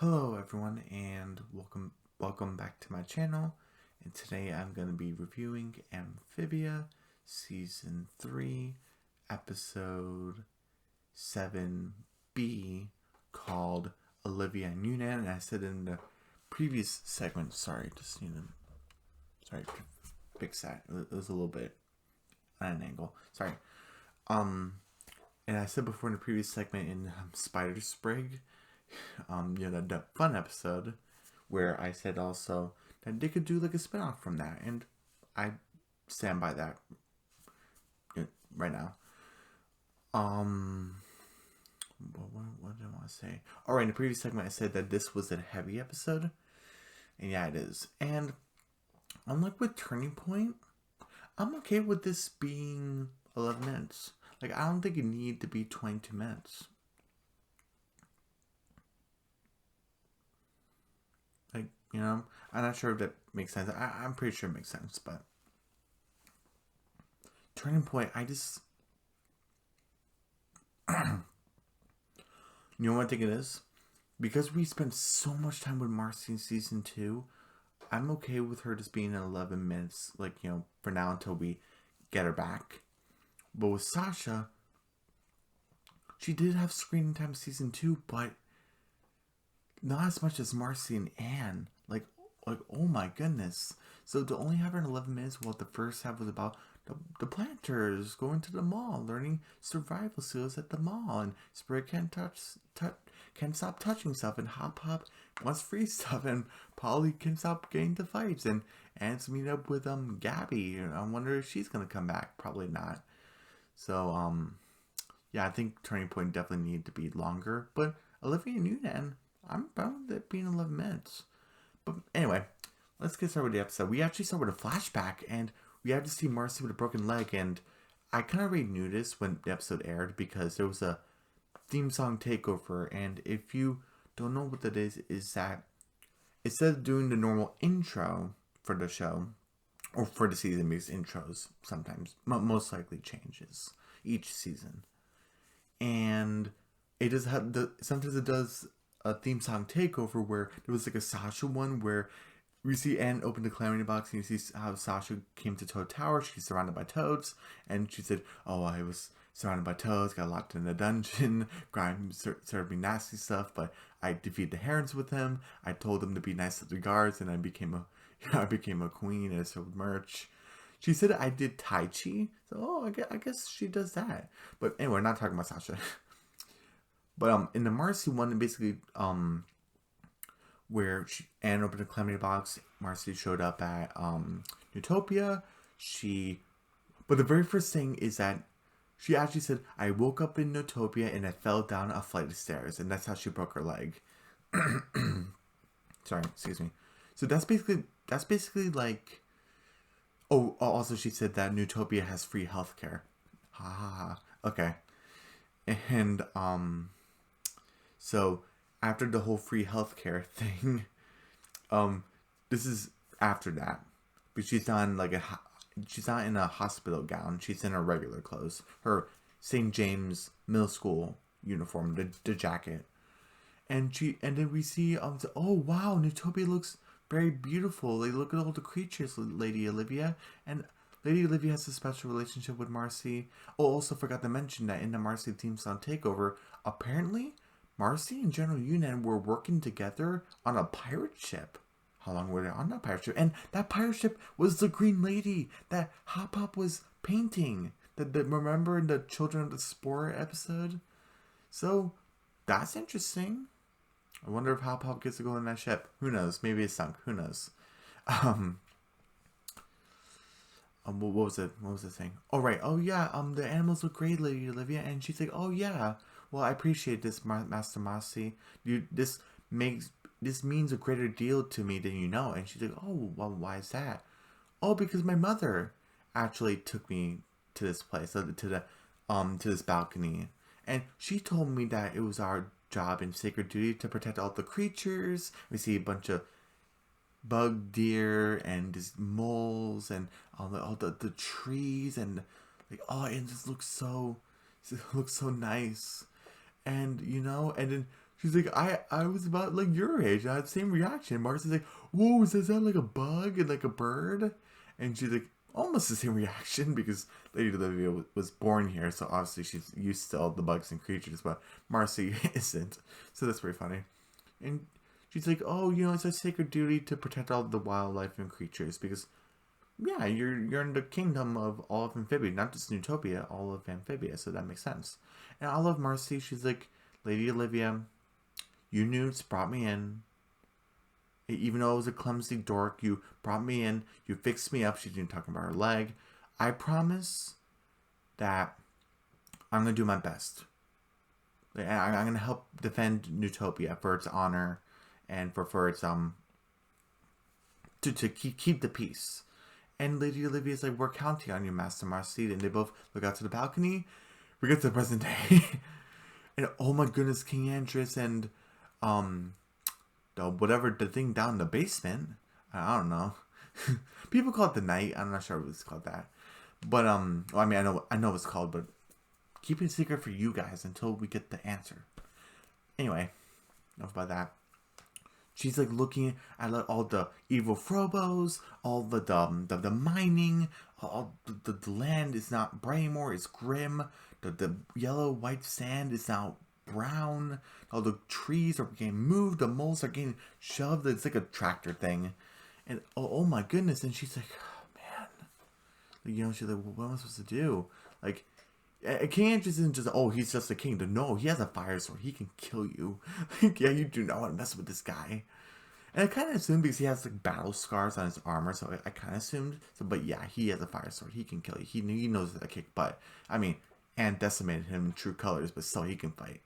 Hello everyone and welcome back to my channel. And today I'm going to be reviewing Amphibia season 3 episode 7B called Olivia and Yunan. And I said in the previous segment, sorry, fix that. It was a little bit at an angle. Sorry. And I said before in the previous segment in Spider Sprig, the fun episode where I said also that they could do like a spinoff from that, and I stand by that right now. What did I want to say? All right, in the previous segment I said that this was a heavy episode, and yeah, it is. And unlike with Turning Point, I'm okay with this being 11 minutes. Like, I don't think it needed to be 22 minutes. Like, I'm not sure if that makes sense. I'm pretty sure it makes sense, but Turning Point, I just you know what I think it is? Because we spent so much time with Marcy in season 2, I'm okay with her just being in 11 minutes, like, for now until we get her back. But with Sasha, she did have screen time season 2, but not as much as Marcy and Anne. Like, oh my goodness. So to only have her in 11 minutes, while the first half was about the planters going to the mall, learning survival skills at the mall, and Sprig can't stop touching stuff, and Hop wants free stuff, and Polly can stop getting to fights, and Anne's meet up with Gabby, and I wonder if she's gonna come back. Probably not. So yeah, I think Turning Point definitely needed to be longer, but Olivia and Yunan, I'm proud of it being 11 minutes. But anyway, let's get started with the episode. We actually start with a flashback, and we have to see Marcy with a broken leg, and I kind of already knew this when the episode aired because there was a theme song takeover, and if you don't know what that is that instead of doing the normal intro for the show, or for the season, because intros sometimes, most likely changes each season. And it does have sometimes it does a theme song takeover where there was like a Sasha one where we see Anne open the calamity box and you see how Sasha came to Toad Tower. She's surrounded by toads, and she said, "Oh, I was surrounded by toads, got locked in a dungeon. Grime served me nasty stuff, but I defeated the herons with him. I told them to be nice to the guards, and I became a queen and I sold merch." She said I did Tai Chi, so I guess she does that. But anyway, we're not talking about Sasha. But in the Marcy one, basically where Anne opened a calamity box, Marcy showed up at Utopia. But the very first thing is that she actually said, "I woke up in Utopia and I fell down a flight of stairs," and that's how she broke her leg. Sorry, excuse me. So that's basically like. Oh, also she said that Utopia has free healthcare. Ha ha ha. Okay. And so after the whole free healthcare thing, this is after that, but she's not in she's not in a hospital gown. She's in her regular clothes, her St. James Middle School uniform, the jacket, and then we see oh wow, Utopia looks very beautiful. Like, look at all the creatures, Lady Olivia, and Lady Olivia has a special relationship with Marcy. Oh, also forgot to mention that in the Marcy theme song takeover, apparently Marcy and General Yunan were working together on a pirate ship. How long were they on that pirate ship? And that pirate ship was the Green Lady that Hop was painting. Remember in the Children of the Spore episode? So that's interesting. I wonder if Hop gets to go in that ship. Who knows? Maybe it's sunk. Who knows? What was it? What was the thing? Oh right. Oh yeah. The animals look great, Lady Olivia. And she's like, "Oh yeah. Well, I appreciate this, Master Marcy. This means a greater deal to me than you know." And she's like, "Oh, well, why is that?" "Oh, because my mother actually took me to this place, to this balcony, and she told me that it was our job and sacred duty to protect all the creatures." We see a bunch of bug deer and just moles and all the trees, and like, it just looks so nice. And and then She's like, I was about like your age. I had the same reaction. Marcy's like, whoa, is that like a bug and like a bird? And she's like, almost the same reaction because Lady Olivia was born here, so obviously she's used to all the bugs and creatures, but Marcy isn't. So that's pretty funny. And she's like, oh, it's a sacred duty to protect all the wildlife and creatures because, yeah, you're in the kingdom of all of Amphibia, not just Utopia, all of Amphibia, so that makes sense. And I love Marcy. She's like, Lady Olivia, you newts brought me in. Even though I was a clumsy dork, you brought me in. You fixed me up. She's even talking about her leg. I promise that I'm going to do my best. I'm going to help defend Utopia for its honor and for its, to keep the peace. And Lady Olivia's like, we're counting on you, Master Marcy. And they both look out to the balcony. We get to the present day. And oh my goodness, King Andres and, the thing down in the basement. I don't know. People call it the night. I'm not sure what it's called that. But, I know what it's called, but keep it a secret for you guys until we get the answer. Anyway, enough about that. She's like looking at all the evil Frobos, all the mining, all the land is not bright anymore, it's grim. The yellow white sand is now brown. All the trees are getting moved, the moles are getting shoved. It's like a tractor thing. And oh my goodness, and she's like, oh, man. She's like, well, what am I supposed to do? Like, a king just isn't just, oh, he's just a king. No, he has a fire sword. He can kill you. Yeah, you do not want to mess with this guy. And I kind of assumed because he has like battle scars on his armor, so I kind of assumed. So, but yeah, he has a fire sword. He can kill you. He knows that kick butt. I mean, and decimated him in true colors, but still he can fight.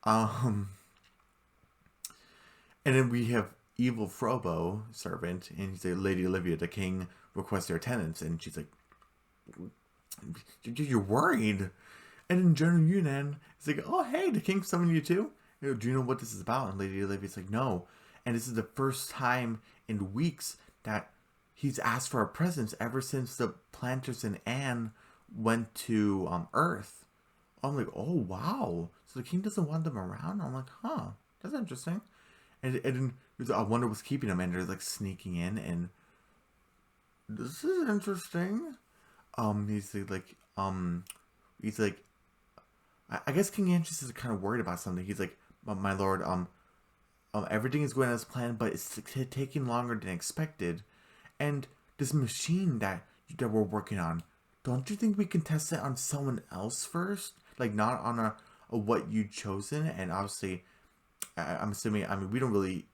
And then we have evil Frobo servant, and he's like, Lady Olivia, the king requests your attendance, and she's like, you're worried. And then General Yunan is like, oh hey, the king summoned you too. Do you know what this is about? And Lady Olivia's like, no. And this is the first time in weeks that he's asked for a presence ever since the planters and Anne went to Earth. I'm like, oh wow. So the king doesn't want them around? I'm like, huh, that's interesting. And then I wonder what's keeping them, and they're like sneaking in, and this is interesting. He's like, I guess King Andres is kind of worried about something. He's like, my lord, everything is going as planned, but it's taking longer than expected. And this machine that we're working on, don't you think we can test it on someone else first? Like, not on a what you'd chosen? And obviously, I'm assuming, we don't really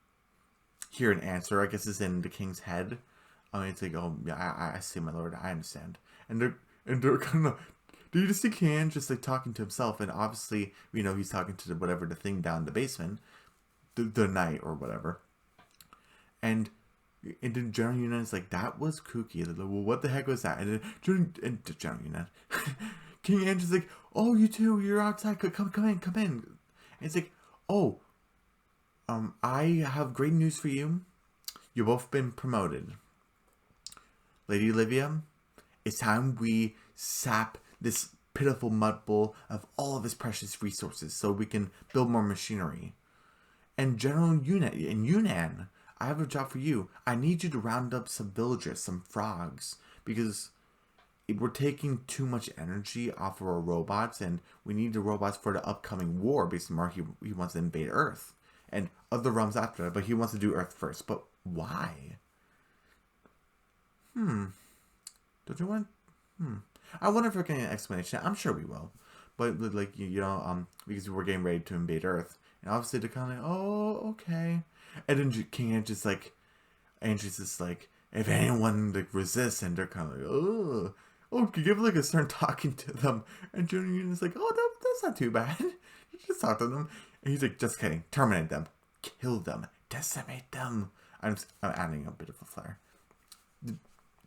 hear an answer. I guess it's in the king's head. It's like, oh, yeah, I see, my lord, I understand. And they're kind of, do you just see King just like talking to himself? And obviously, he's talking to the thing down in the basement. The knight or whatever. And then General Yunan is like, that was kooky. Like, well, what the heck was that? And then General Yunan, King Andrew's like, oh, you two, you're outside. Come in. And it's like, oh, I have great news for you. You've both been promoted. Lady Olivia, it's time we sap this pitiful mud bowl of all of his precious resources so we can build more machinery. And General Yunan, I have a job for you. I need you to round up some villagers, some frogs, because we're taking too much energy off of our robots, and we need the robots for the upcoming war, because he wants to invade Earth. And other realms after that, but he wants to do Earth first. But why? Don't you want... I wonder if we're getting an explanation. I'm sure we will. But, like, because we're getting ready to invade Earth. And obviously they're kind of like, oh, okay. And then King Andrews is like, if anyone like resists, and they're kind of like, oh, give like a stern talking to them. And Junior is like, oh, that's not too bad. You just talk to them. And he's like, just kidding. Terminate them. Kill them. Decimate them. I'm adding a bit of a flair.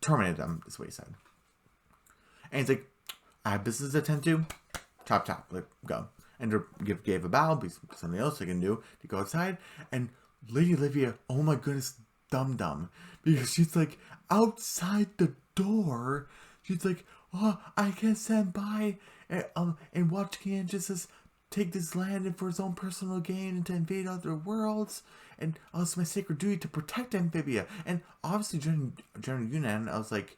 Terminate them is what he said. And he's like, I have business to attend to. Chop, like, go. And they gave a bow, because something else they can do, to go outside. And Lady Olivia, oh my goodness, dum-dum. Because she's like, outside the she's like, oh, I can stand by and watch Kansas take this land and for his own personal gain and to invade other worlds. And also my sacred duty to protect Amphibia. And obviously General Yunan, I was like,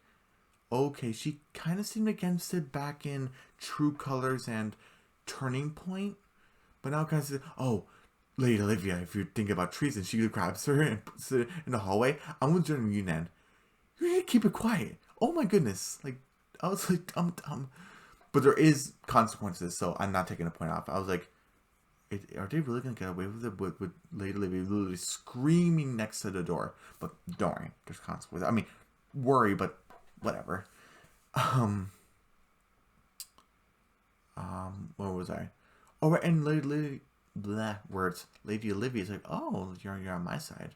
okay, she kind of seemed against it back in True Colors and Turning Point. But now kind of says, oh, Lady Olivia, if you're thinking about treason, she grabs her and puts her in the hallway. I'm with General Yunan. You need to keep it quiet. Oh my goodness. Like, I was like, but there is consequences, so I'm not taking a point off. I was like, are they really going to get away with it with Lady Olivia literally screaming next to the door? But don't worry, there's consequences. I mean, worry, but whatever. Where was I? Oh, right, and Lady Olivia's like, oh, you're on my side.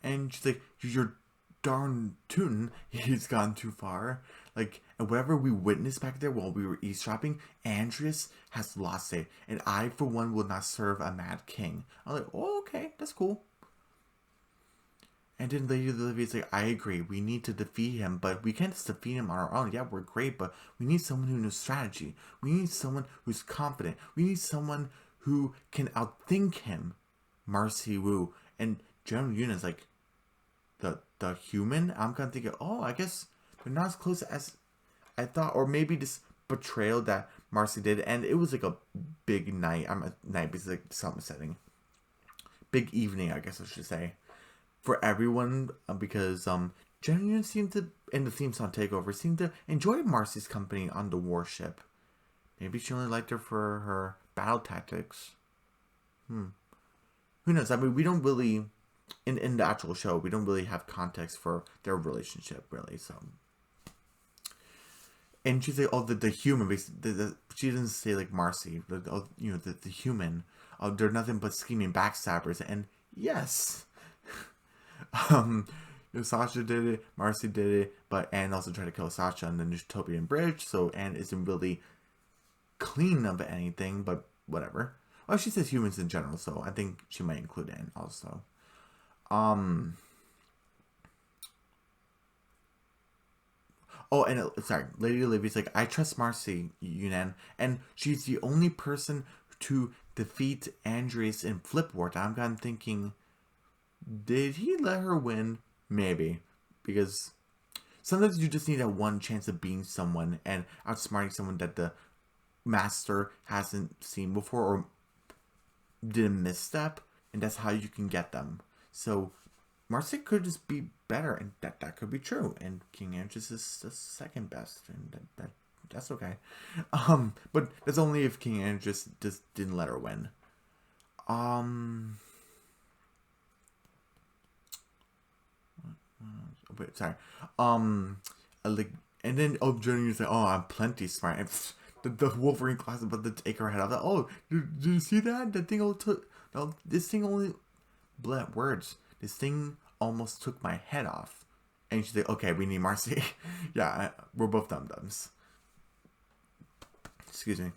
And she's like, you're darn tootin', he's gone too far. Like, and whatever we witnessed back there while we were eavesdropping, Andreas has lost it. And I, for one, will not serve a mad king. I'm like, oh, okay, that's cool. And then Lady Olivia's like, I agree, we need to defeat him, but we can't just defeat him on our own. Yeah, we're great, but we need someone who knows strategy. We need someone who's confident. We need someone who can outthink him. Marcy Wu. And General Yunan's like, the human? I'm kind of thinking, oh, I guess they're not as close as I thought. Or maybe this betrayal that Marcy did. And it was like a big night. Night because like something setting. Big evening, I guess I should say. For everyone, because General Yunan seemed to, in the theme song Takeover, seemed to enjoy Marcy's company on the warship. Maybe she only liked her for her battle tactics. Who knows? I mean, we don't really, in the actual show, we don't really have context for their relationship, really. So, and she's like, oh, the human. She doesn't say like Marcy, the human. They're nothing but scheming backstabbers. And yes. Sasha did it, Marcy did it, but Anne also tried to kill Sasha on the Utopian Bridge, so Anne isn't really clean of anything, but whatever. Well, she says humans in general, so I think she might include Anne also. Oh, and sorry, Lady Olivia's like, I trust Marcy, Yunan, and she's the only person to defeat Andreas in Flipwart. I'm kind of thinking, did he let her win? Maybe. Because sometimes you just need that one chance of being someone and outsmarting someone that the master hasn't seen before or did a misstep. And that's how you can get them. So Marcy could just be better. And that could be true. And King Andreas is the second best. And that's okay. But that's only if King Andreas just didn't let her win. Wait, sorry. Like, and then Journey like, oh, I'm plenty smart. And the Wolverine class about to take her head off. Like, oh, did you see that? That thing this thing only, words. This thing almost took my head off. And she's like, okay, we need Marcy. Yeah, we're both dum-dums. Excuse me.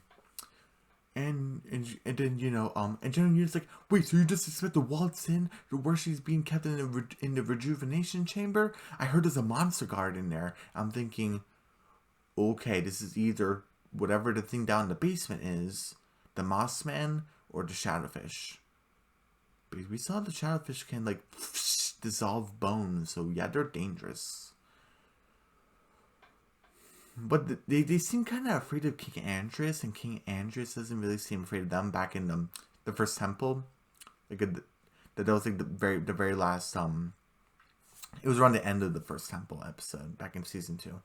And then, and General Yunan's like, wait, so you just expect to waltz in to where she's being kept in the rejuvenation chamber? I heard there's a monster guard in there. I'm thinking, okay, this is either whatever the thing down in the basement is, the Moss Man, or the Shadowfish. Because we saw the Shadowfish can, like, dissolve bones, so yeah, they're dangerous. But they seem kind of afraid of King Andreas, and King Andreas doesn't really seem afraid of them. Back in the first temple, like that was like the very last it was around the end of the first temple episode back in season 2.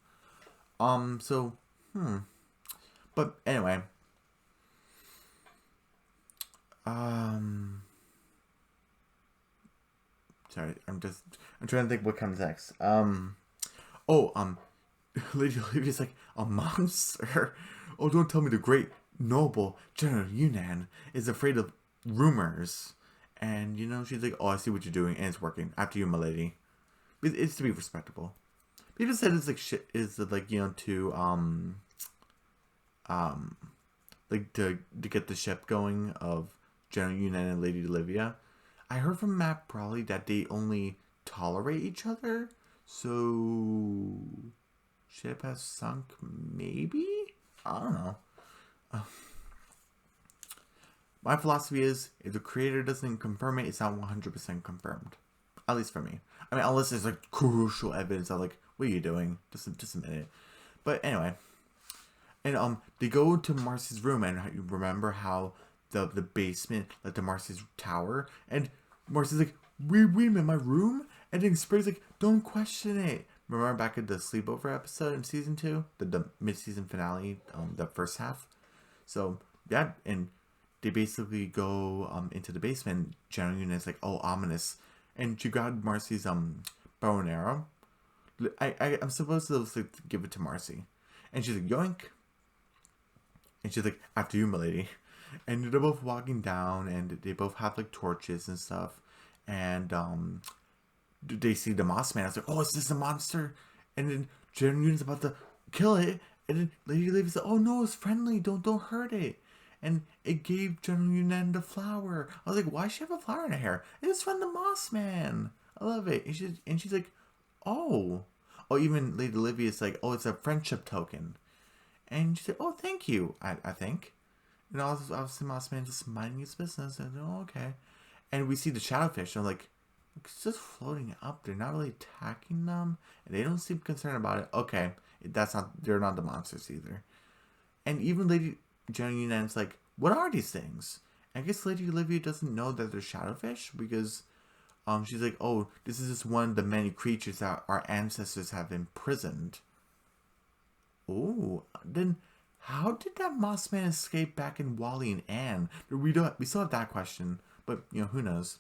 But anyway, sorry, I'm trying to think what comes next. Lady Olivia's like, a monster? Oh, don't tell me the great, noble General Yunan is afraid of rumors. And, she's like, oh, I see what you're doing, and it's working. After you, my lady. It's to be respectable. People said it's like shit, like to get the ship going of General Yunan and Lady Olivia. I heard from Matt Brawley that they only tolerate each other, so ship has sunk, maybe? I don't know. My philosophy is, if the creator doesn't confirm it, it's not 100% confirmed. At least for me. I mean, unless there's like crucial evidence of like, what are you doing? Just a minute. But anyway. And they go to Marcy's room, and you remember how the basement led to Marcy's tower? And Marcy's like, we in my room? And then Spray's like, don't question it. Remember back at the sleepover episode in season 2? The mid-season finale, the first half? So, yeah, and they basically go into the basement. General Yunan is like, oh, ominous. And she grabbed Marcy's bow and arrow. I'm supposed to like, give it to Marcy. And she's like, yoink. And she's like, after you, milady. And they're both walking down, and they both have like torches and stuff. And they see the Moss Man. I was like, oh, is this a monster? And then General Yunan's about to kill it. And then Lady Olivia's like, oh no, it's friendly. Don't hurt it. And it gave General Yunan the flower. I was like, why does she have a flower in her hair? It's from the Moss Man. I love it. And she's like, oh. Oh, even Lady Olivia's like, oh, it's a friendship token. And she said, oh, thank you, I think. And obviously Moss Man just minding his business. And oh, okay. And we see the shadowfish. And I'm like, it's just floating up. They're not really attacking them. And they don't seem concerned about it. Okay. They're not the monsters either. And even Lady General Yunan's like, what are these things? I guess Lady Olivia doesn't know that they're shadowfish because she's like, oh, this is just one of the many creatures that our ancestors have imprisoned. Oh, then how did that Moss Man escape back in Wally and Anne? We still have that question, but who knows?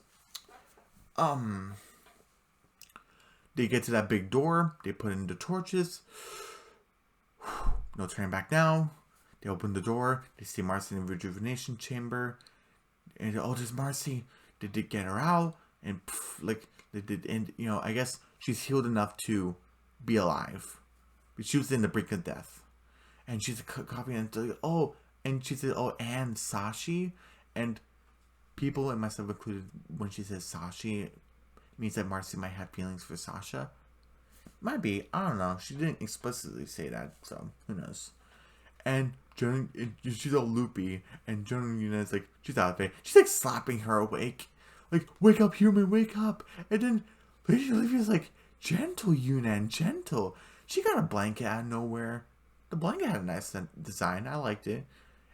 They get to that big door. They put in the torches. No turning back now. They open the door. They see Marcy in the rejuvenation chamber. And oh, there's Marcy. Did they get her out? And like they did, and I guess she's healed enough to be alive. But she was in the brink of death. And she's copying and oh, and she said, oh, and Sashi. And people, and myself included, when she says Sashi, it means that Marcy might have feelings for Sasha. Might be. I don't know. She didn't explicitly say that, so who knows. And she's all loopy, and General Yunan's like, she's out of it. She's like slapping her awake. Like, wake up, human, wake up. And then Lady Olivia's like, gentle, Yunan, gentle. She got a blanket out of nowhere. The blanket had a nice design. I liked it.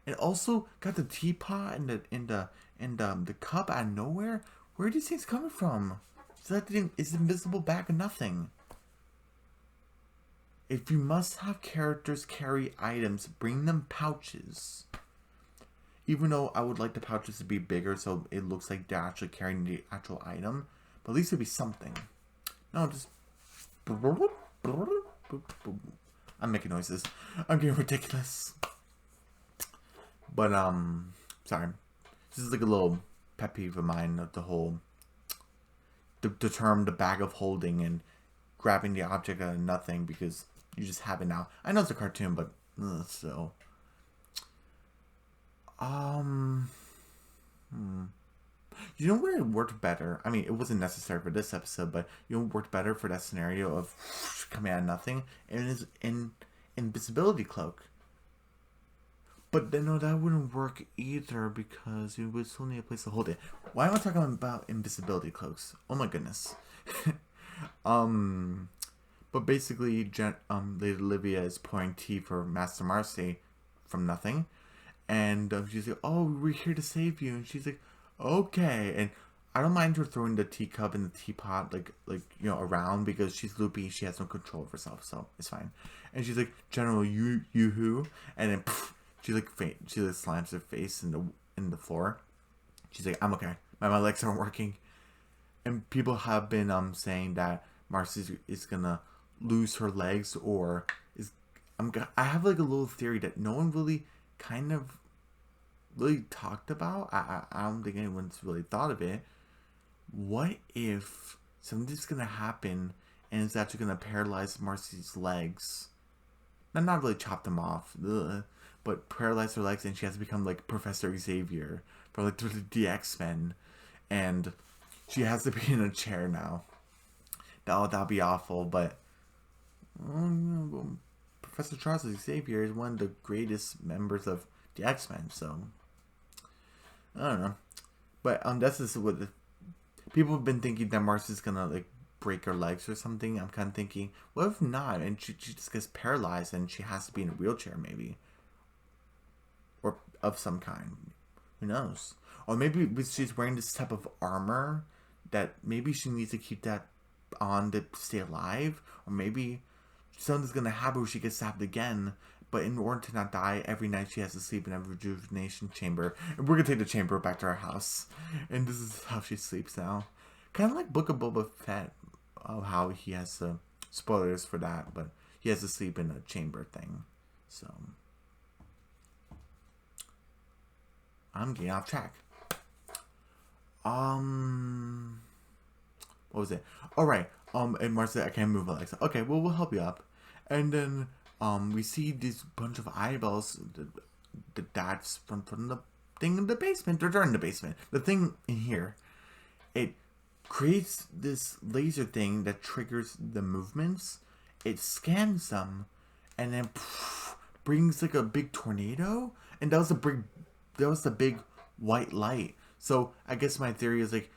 And also got the teapot and the cup out of nowhere. Where are these things coming from? It's invisible bag of nothing. If you must have characters carry items, bring them pouches. Even though I would like the pouches to be bigger so it looks like they're actually carrying the actual item. But at least it'd be something. No, just... I'm making noises. I'm getting ridiculous. But, sorry. This is like a little pet peeve of mine of the whole... The term, the bag of holding and grabbing the object out of nothing because you just have it now. I know it's a cartoon, but still. You know where it worked better? I mean, it wasn't necessary for this episode, but it worked better for that scenario of coming out of nothing. And it is in invisibility cloak. But then no, that wouldn't work either because you would still need a place to hold it. Why am I talking about invisibility cloaks? Oh my goodness. But basically, Lady Olivia is pouring tea for Master Marcy from nothing. And she's like, oh, we're here to save you. And she's like, okay. And I don't mind her throwing the teacup and the teapot, around because she's loopy. She has no control of herself, so it's fine. And she's like, General, you-hoo. And then, she slams her face in the floor. She's like, I'm okay. My legs aren't working. And people have been saying that Marcy is gonna lose her legs or I have like a little theory that no one really talked about. I don't think anyone's really thought of it. What if something's gonna happen and it's actually gonna paralyze Marcy's legs? Not really chop them off, but paralyze her legs and she has to become like Professor Xavier for like the X-Men, and she has to be in a chair now. That'll be awful, but Professor Charles Xavier is one of the greatest members of the X-Men, so I don't know. But that's just what people have been thinking, that Marcy's gonna like break her legs or something. I'm kind of thinking, what if not? And she just gets paralyzed and she has to be in a wheelchair, maybe, or of some kind. Who knows? Or maybe she's wearing this type of armor that maybe she needs to keep that on to stay alive. Or maybe something's gonna happen where she gets stabbed again. But in order to not die, every night she has to sleep in a rejuvenation chamber. And we're gonna take the chamber back to our house. And this is how she sleeps now. Kind of like Book of Boba Fett. Of how he has to... Spoilers for that, but he has to sleep in a chamber thing. So... I'm getting off track. What was it? Alright, and Marcy, I can't move my legs. Okay, well, we'll help you up. And then, we see this bunch of eyeballs, that's from the thing in the basement, or they're in the basement. The thing in here, it creates this laser thing that triggers the movements. It scans them, and then brings like a big tornado, and that was the big white light. So I guess my theory is like,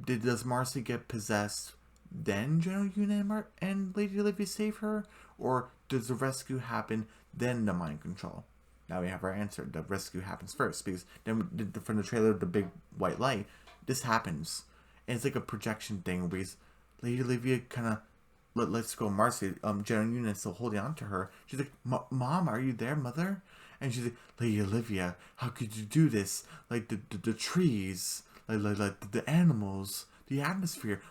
does Marcy get possessed, then General Yunan and Lady Olivia save her? Or does the rescue happen, then the mind control? Now we have our answer. The rescue happens first, because then from the trailer, the big white light, this happens. And it's like a projection thing, because Lady Olivia kind of lets go Marcy. General Yunan is still holding on to her. She's like, Mom, are you there, Mother? And she's like, Lady Olivia, how could you do this? Like the trees, like the animals, the atmosphere.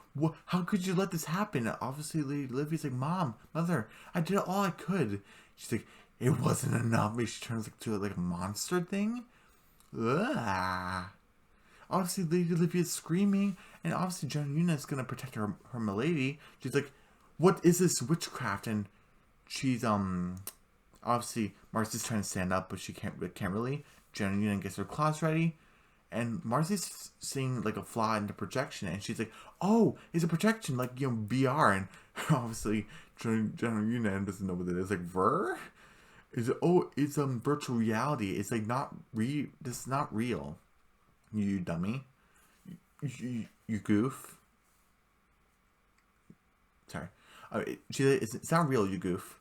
How could you let this happen? Obviously, Lady Olivia's like, Mom, Mother, I did all I could. She's like, it wasn't enough. Maybe she turns to like a monster thing. Ugh. Obviously, Lady Olivia's screaming, and obviously, General Yunan is gonna protect her milady. She's like, what is this witchcraft? And she's obviously, Marcy's trying to stand up, but she can't really. General Yunan gets her claws ready, and Marcy's seeing like a flaw in the projection, and she's like, "Oh, it's a projection, like VR." And obviously, General Yunan doesn't know what it is. Like, ver? Is it? Oh, it's virtual reality. It's like not This is not real. You dummy. You goof. Sorry. It's not real. You goof.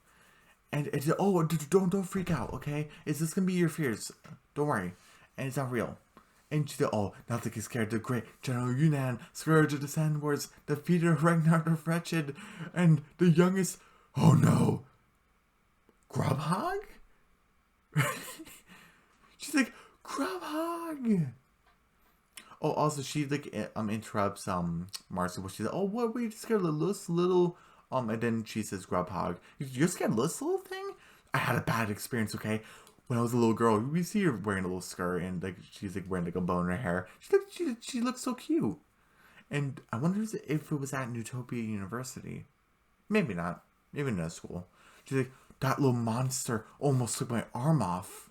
And it's, oh, don't freak out, okay? Is this gonna be your fears? Don't worry. And it's not real. And she said, oh, nothing is scared. The great General Yunan, scourge of the sandwords, defeated Ragnar the Wretched, and the youngest, oh no, Grubhog? She's like, Grubhog! Oh, also, she like interrupts Marcy, where she's like, oh, what were you scared of this little and then she says, Grubhog, you're scared of this little thing? I had a bad experience, okay? When I was a little girl, we see her wearing a little skirt, and like she's like wearing like a bow in her hair. She looks so cute. And I wonder if it was at Utopia University. Maybe not. Maybe not school. She's like, that little monster almost took my arm off.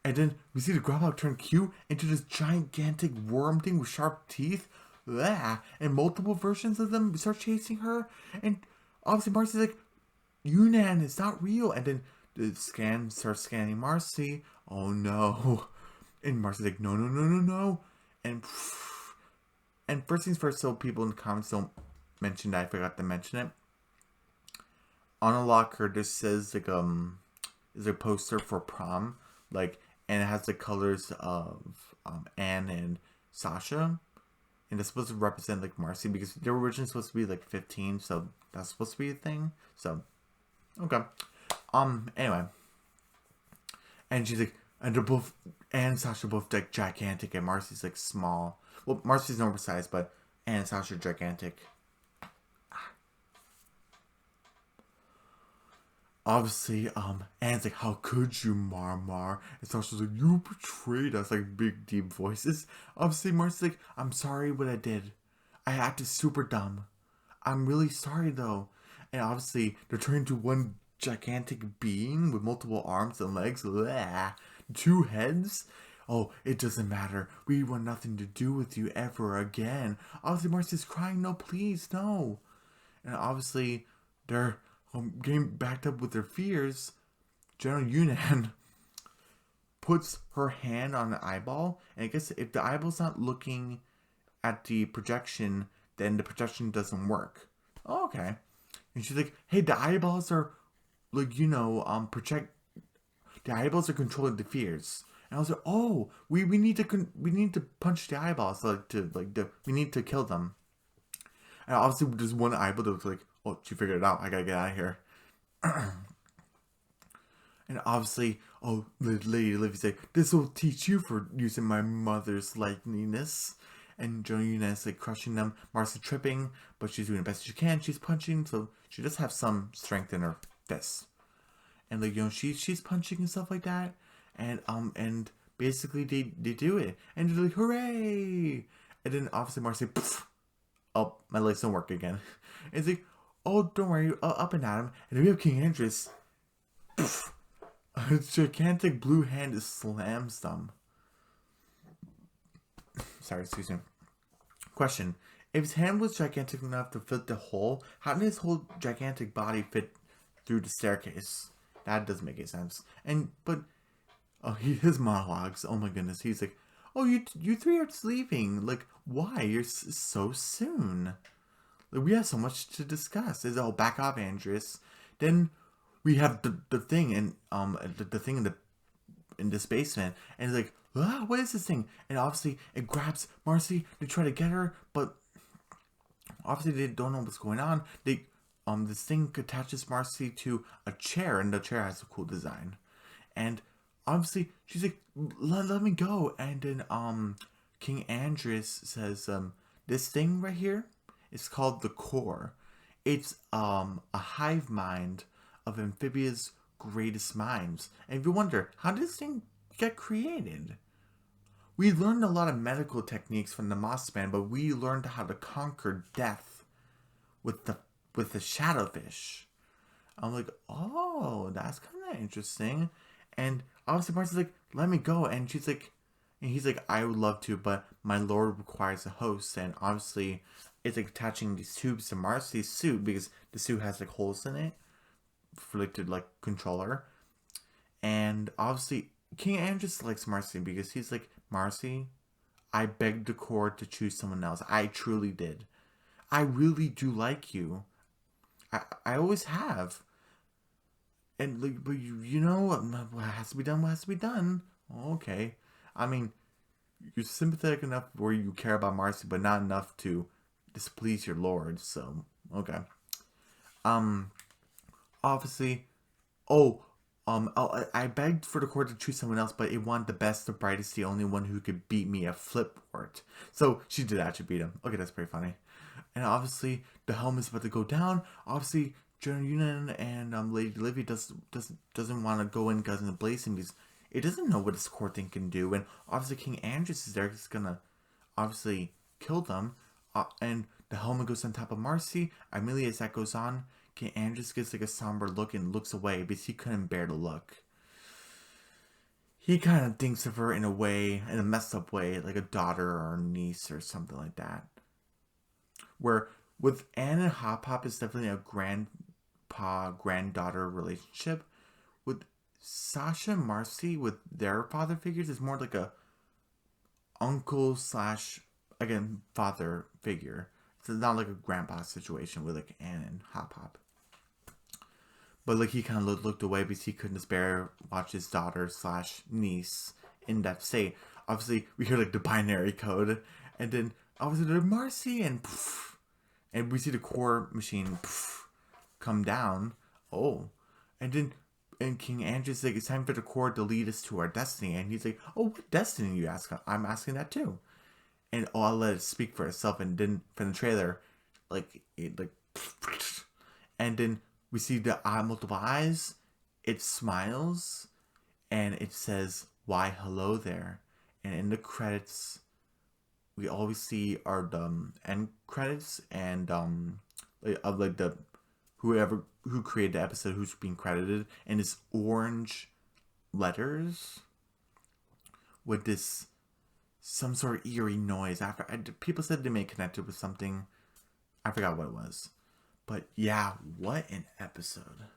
And then we see the Grubhog turn cute into this gigantic worm thing with sharp teeth. Blah. And multiple versions of them start chasing her. And obviously Marcy's like, Yunan, it's not real. And then the scan starts scanning Marcy. Oh no. And Marcy's like, no. And first things first, so people in the comments don't mention that I forgot to mention it. On a locker, this says like is a poster for prom, like, and it has the colors of Anne and Sasha, and it's supposed to represent like Marcy, because they were originally supposed to be like 15, so that's supposed to be a thing. So okay, anyway, and she's like, and they're both, Anne and Sasha are both like gigantic, and Marcy's like small. Well, Marcy's normal size, but Anne and Sasha are gigantic. Obviously, Anne's like, how could you, Mar? And Sasha's like, you betrayed us, like big deep voices. Obviously, Marcy's like, I'm sorry what I did. I acted super dumb. I'm really sorry though. And obviously, they're turning into one gigantic being with multiple arms and legs. Blah. 2 heads. Oh, it doesn't matter. We want nothing to do with you ever again. Obviously, Marcy's crying, no, please, no. And obviously, they're getting backed up with their fears. General Yunan puts her hand on the eyeball, and I guess if the eyeball's not looking at the projection, then the projection doesn't work. Oh, okay. And she's like, hey, the eyeballs are, like, project. The eyeballs are controlling the fears. And I was like, oh, we need to punch the eyeballs, we need to kill them. And obviously, there's one eyeball that was like, oh, she figured it out. I gotta get out of here. And obviously, oh, Lady Olivia's like, this will teach you for using my mother's likeliness. And Yunan like crushing them. Marcy tripping, but she's doing the best she can. She's punching, so she does have some strength in her fists. And she's punching and stuff like that. And basically they do it. And they're like, hooray! And then obviously Marcy, poof, oh, my legs don't work again. And it's like, oh, don't worry, up and at him. And then we have King Andres. Poof, a gigantic blue hand slams them. Sorry, excuse me. Question. If his hand was gigantic enough to fit the hole, how did his whole gigantic body fit through the staircase? That doesn't make any sense. His monologues, oh my goodness. He's like, oh, you three are leaving. Like, why? You're so soon. Like, we have so much to discuss. Is oh, back off, Andres. Then we have the thing and the thing in this basement, and it's like, ah, what is this thing? And obviously it grabs Marcy to try to get her, but obviously they don't know what's going on. This thing attaches Marcy to a chair, and the chair has a cool design. And obviously she's like, let me go. And then King Andres says, this thing right here is called the core. It's a hive mind of Amphibia's greatest minds. And if you wonder, how did this thing get created? We learned a lot of medical techniques from the Moss Man, but we learned how to conquer death with the shadowfish. I'm like, oh, that's kind of interesting. And obviously Marcy's like, let me go. And she's like, and he's like, I would love to, but my lord requires a host. And obviously it's like attaching these tubes to Marcy's suit, because the suit has like holes in it for like to like control her. And obviously King Andres likes Marcy because he's like, Marcy, I begged the court to choose someone else. I truly did. I really do like you. I always have. And like, but what has to be done, what has to be done. Okay. I mean, you're sympathetic enough where you care about Marcy, but not enough to displease your lord. So, okay. Obviously, I begged for the court to choose someone else, but it wanted the best, the brightest, the only one who could beat me at Flipboard. So she did actually beat him. Okay, that's pretty funny. And obviously, the helm is about to go down. Obviously, General Yunan and Lady Olivia doesn't want to go in guns blazing because it doesn't know what this court thing can do. And obviously, King Andres is there. He's gonna obviously kill them. And the helmet goes on top of Marcy. Immediately as that goes on, King Andres gets like a somber look and looks away because he couldn't bear to look. He kind of thinks of her in a way, in a messed up way, like a daughter or a niece or something like that. Where with Anne and Hop Hop, it's definitely a grandpa-granddaughter relationship. With Sasha and Marcy, with their father figures, it's more like a uncle / again, father figure. It's not like a grandpa situation with like Anne and Hop Hop. But like he kind of looked away because he couldn't bear watch his daughter / niece in that state. Obviously, we hear like the binary code, and then obviously there's Marcy, and poof, and we see the core machine poof, come down. Oh, and King Andres like, it's time for the core to lead us to our destiny, and he's like, oh, what destiny, you ask? I'm asking that too. And I'll let it speak for itself. And then from the trailer, and then we see the multiple eyes. It smiles, and it says, "Why, hello there." And in the credits, we always see our end credits and of like the who created the episode, who's being credited, and it's orange letters with this some sort of eerie noise. People said they may connect it with something. I forgot what it was. But yeah, what an episode.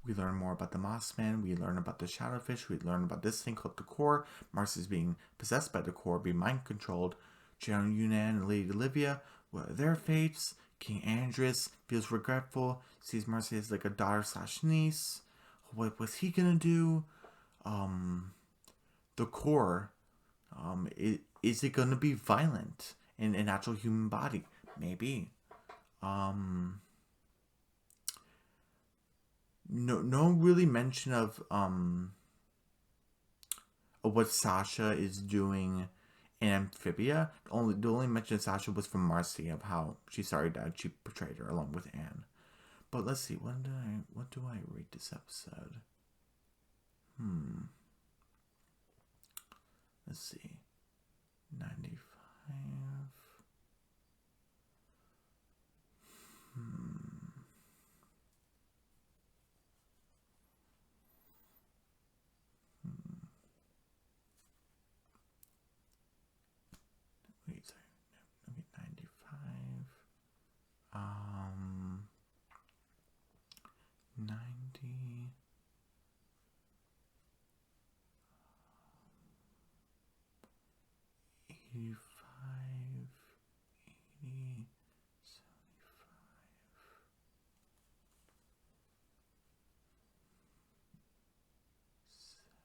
We learn more about the Mossman. We learn about the Shadowfish. We learn about this thing called the Core. Marcy's being possessed by the Core, being mind controlled. General Yunan and Lady Olivia, what are their fates? King Andres feels regretful. Sees Marcy as like a daughter / niece. What was he gonna do? The Core. Is it gonna be violent in an actual human body? Maybe. No really mention of what Sasha is doing in Amphibia. The only mention of Sasha was from Marcy of how she's sorry that she betrayed her along with Anne. But let's see, what do I rate this episode? Let's see. 95. Wait, sorry. Let me 95. 90. 85. 80. 75.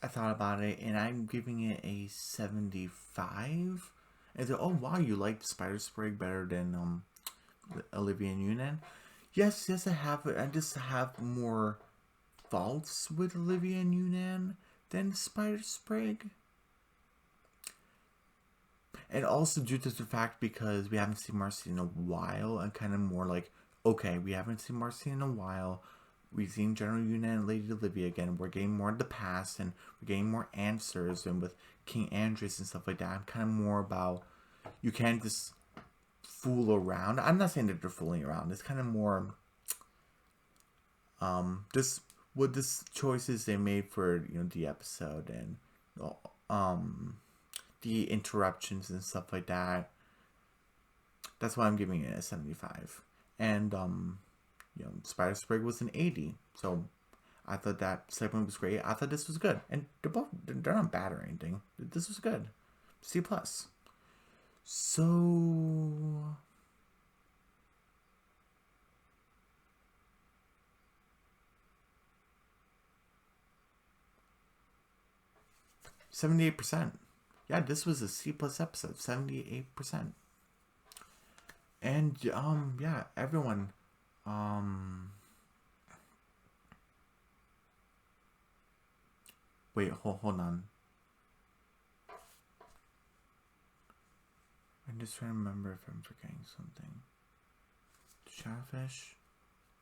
I thought about it, and I'm giving it a 75. And oh wow, you like Spider Sprig better than Olivia and Yunan? Yes, I have it. I just have more faults with Olivia and Yunan than Spider Sprig. And also due to the fact because we haven't seen Marcy in a while, and kind of more like, okay, we haven't seen Marcy in a while. We've seen General Yunan and Lady Olivia again. We're getting more of the past, and we're getting more answers. And with King Andres and stuff like that, I'm kind of more about, you can't just fool around. I'm not saying that they're fooling around. It's kind of more, just what this choices they made for the episode and the interruptions and stuff like that. That's why I'm giving it a 75. And Spider Sprig was an 80. So I thought that segment was great. I thought this was good. And they're not bad or anything. This was good. C+. So 78%. Yeah, this was a C+ episode. 78%. And yeah, everyone wait, hold on. I'm just trying to remember if I'm forgetting something. Shadowfish,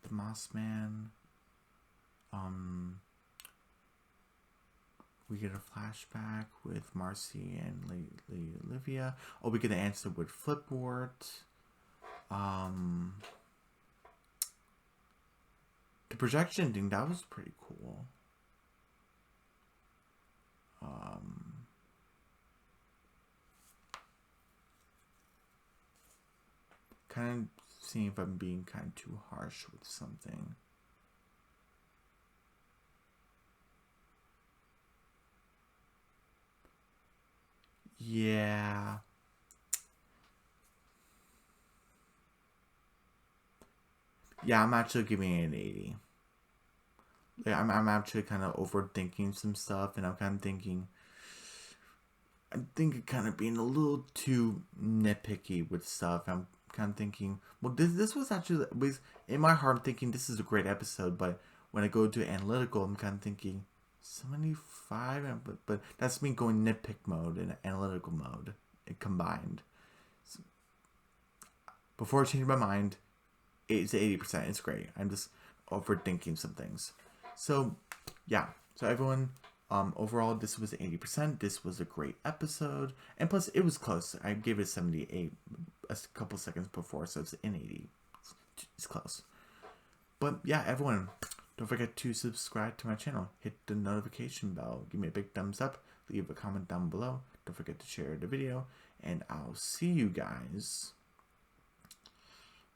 the Mossman, we get a flashback with Marcy and Lady Olivia. Oh, we get an answer with Flipboard. The projection thing, that was pretty cool. Kind of seeing if I'm being kind of too harsh with something. Yeah. Yeah, I'm actually giving it an 80. Like, I'm actually kind of overthinking some stuff, and I'm kind of thinking, I think it kind of being a little too nitpicky with stuff. I'm kind of thinking, well, this was actually, was in my heart, I'm thinking this is a great episode, but when I go to analytical, I'm kind of thinking 75, but that's me going nitpick mode and analytical mode combined. So before I change my mind, it's 80%. It's great. I'm just overthinking some things. So, yeah. So everyone, overall, this was 80%. This was a great episode, and plus, it was close. I gave it 78 a couple seconds before, so it's an 80. It's close. But yeah, everyone, don't forget to subscribe to my channel. Hit the notification bell. Give me a big thumbs up. Leave a comment down below. Don't forget to share the video, and I'll see you guys.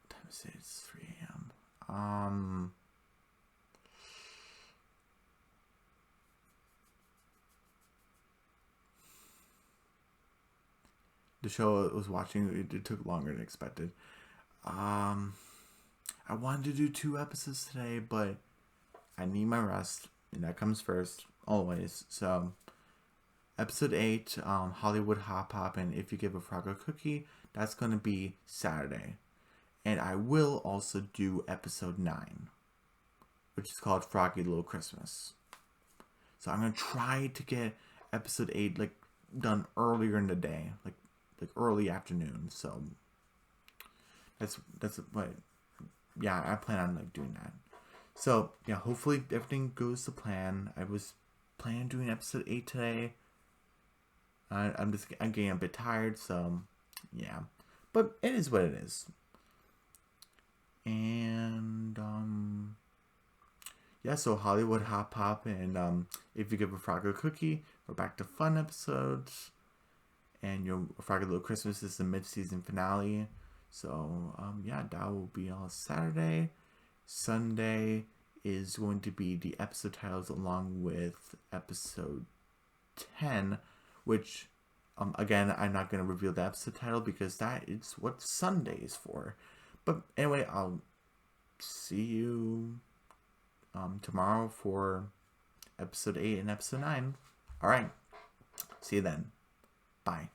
What time is it? It's 3 a.m. The show I was watching, it took longer than expected. I wanted to do 2 episodes today, but I need my rest, and that comes first, always. So, episode 8, Hollywood Hop Hop, and If You Give a Frog a Cookie, that's going to be Saturday. And I will also do episode 9, which is called Froggy Little Christmas. So I'm going to try to get episode 8, like, done earlier in the day, like early afternoon. So that's what, yeah, I plan on like doing that. So yeah, hopefully everything goes to plan. I was planning on doing episode 8 today. I'm getting a bit tired, so yeah, but it is what it is. And yeah, so Hollywood Hop Hop and If You Give a Frog a Cookie, we're back to fun episodes. And your Froggy Little Christmas is the mid-season finale. So, yeah, that will be on Saturday. Sunday is going to be the episode titles along with episode 10, which, again, I'm not going to reveal the episode title because that is what Sunday is for. But anyway, I'll see you tomorrow for episode 8 and episode 9. All right. See you then. Bye.